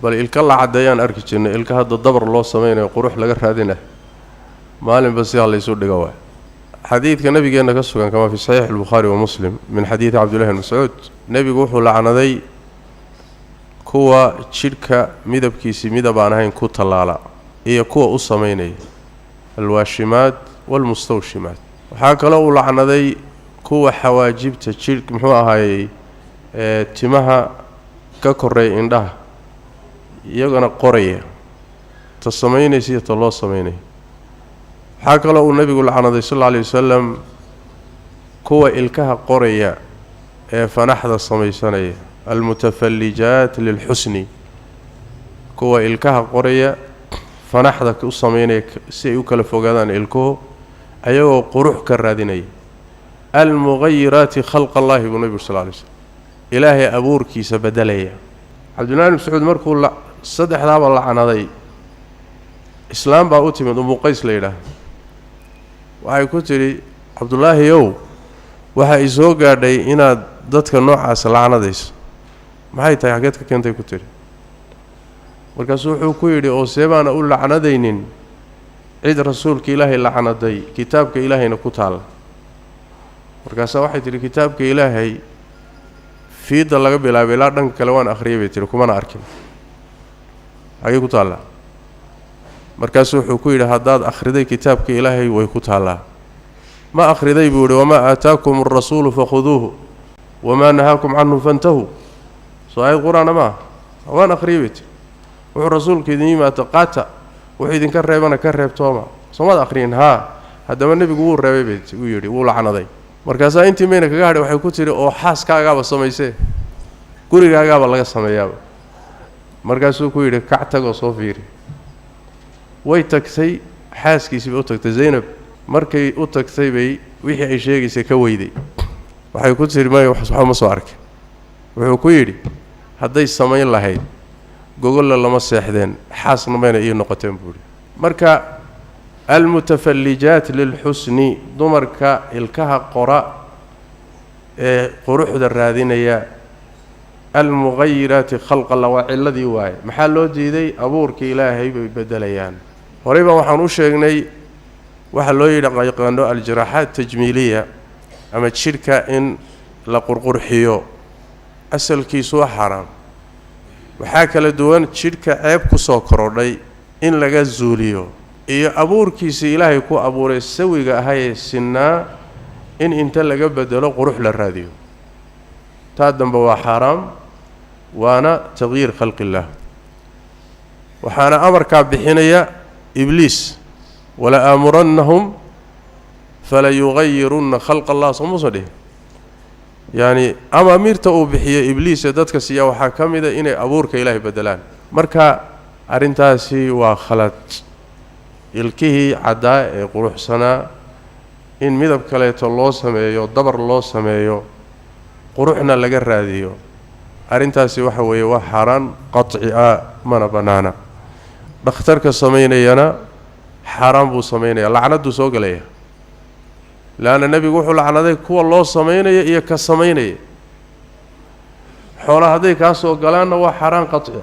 bal ilka la cadeeyaan arki jirnay ilka hadda dabar loo sameeyo qurux laga raadina maalin bas yaa la isu dhiga waa xadiidka nabigeena ka sugan kama fi sahih al-bukhari wa muslim min hadith abdullah ibn mas'ud nabigu wuxuu lacanaday kuwa jidhka midabkiisa midab aan ahayn ku talaala iyo kuwa u sameeynay alwaashimaad walmustawshimaad waxa kale uu lacanaday kuwa xawaajibta jidh muxuu ahaayay timaha ka koreey indhaha iyagana qoraya ta sameeynaysa ta loo sameeynay waxa kale uu nabigu lacanaday sallallahu alayhi wasallam kuwa ilkaha qoraya ee fanaxda sameeysanaya المتفلجات للحسن كوا إلكها قرية فنحذك أصمينك سيئوك لفوقادان إلكوه أيوه قروح كراديني المغيرات خلق الله بالنبي صلى الله عليه وسلم إلهي أبوركي سبدلي عبد الله بن مسعود مركو لا صدح ذا والله عن هذا إسلام باوتي من أم قيس ليلة وهي كتري عبد الله يو وهي زوجة دي إنا ضدك النوع سلعنا ديس maxay tahay xageed ka keentay ku tiri markaas wuxuu ku yiri oo seebana u lacnadaynin cid rasuulka ilaahay lacnaday kitaabka ilaahayna ku taal markaas waxay tiri kitaabka ilaahay fiida laga bilaabay la dhanka kale waan akhriyay tiri kuma arkin ayay ku taala markaas wuxuu ku yiri hadaad akhriday kitaabka ilaahay way ku taala ma akhriday buu yiri wama aataakum ar-rasuulu fakhuduhu wama nahaakum anhu fantahu سؤال القرآن ما وأنا أخريبت والرسول كذي ما تقاطع وحيد كرب أنا كرب توما سماد آخرين ها هذا ما النبي يقول ربيبت يقول يقول عن ذي مركزا أنت مينك قاعد وحيكوتري أو حاس كعجاب السمايسة كوري كعجاب الله السماياب مركزو كوري كعتق وصوفيري ويتكسي حاس كيسي بأوتك تزينب مركي أوتك ثيبي ويحي شيء يسكويدي وحيكوتري ما يحسبها مصارك وحكويري hadday sameyn lahayd gogol lama seexdeen xaasna mayna iyo noqoteen buuri marka almutafallijat lilhusni dumarka ilkaha qora ee quruxda raadinaya almughayirat khalq Allah wa illadhi waay maxaa loo diiday abuurka ilaahay bay bedelayaan horeyba waxaan u sheegnay waxa loo yiraahdo aljirahat tajmiliya ama shirka in la qurqurxiyo asalkiisu waa xaraam waxa kala duwan jidhka ceeb ku soo korodhay in laga zuuliyo iyo abuurkiisa ilaahay ku abuuray sawiga ahay sinna in inta laga bedelo qurux la raadiyo taa damba waa xaraam waana tagyiir khalqillah waxaana amarka bixinaya ibliis wala amurannahum fala yughayyirunna khalq Allah samusade يعني أما ميرتا أو بحية إبليس دتك سيا وحكمه إن أبورك إلهي بدلان مركا أرنتاسي وخلت الكيه عداء قروح سنة إن مذهب كليت الله سمايو دبر الله سمايو قروحنا لجر هذيو أرنتاسي وحوي وحران قطعي من بنانا بختارك سميني أنا حرام بو سميني لعنة دو سوق ليه لأن النبي يقول على ذلك هو الله سمينه يكسمينه حول هذيك أسوق قالنا هو حرام قطعي